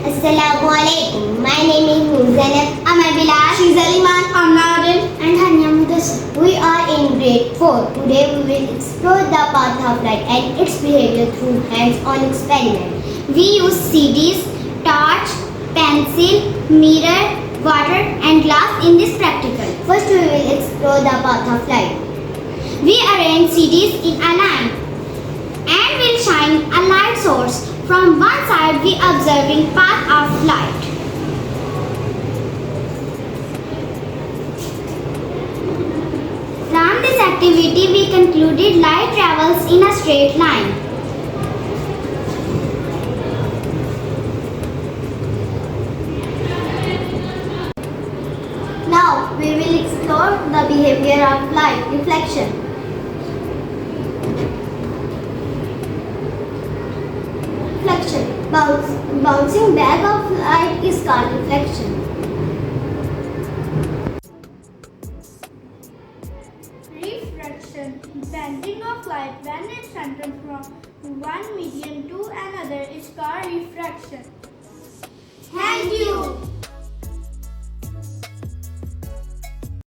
Assalamualaikum. My name is Muzanab. I'm Bilal. She's Aliman. I'm Nadin. And Hanya Mudassir. We are in grade 4. Today we will explore the path of light and its behavior through hands-on experiment. We use CDs, torch, pencil, mirror, water and glass in this practical. First we will explore the path of light. We arrange CDs in a line and will shine a light source. From one side we observing path of light. From this activity we concluded light travels in a straight line. Now we will explore the behavior of light reflection. Reflection. Bouncing back of light is called reflection. Refraction. Bending of light when it's centered from one medium to another is called refraction.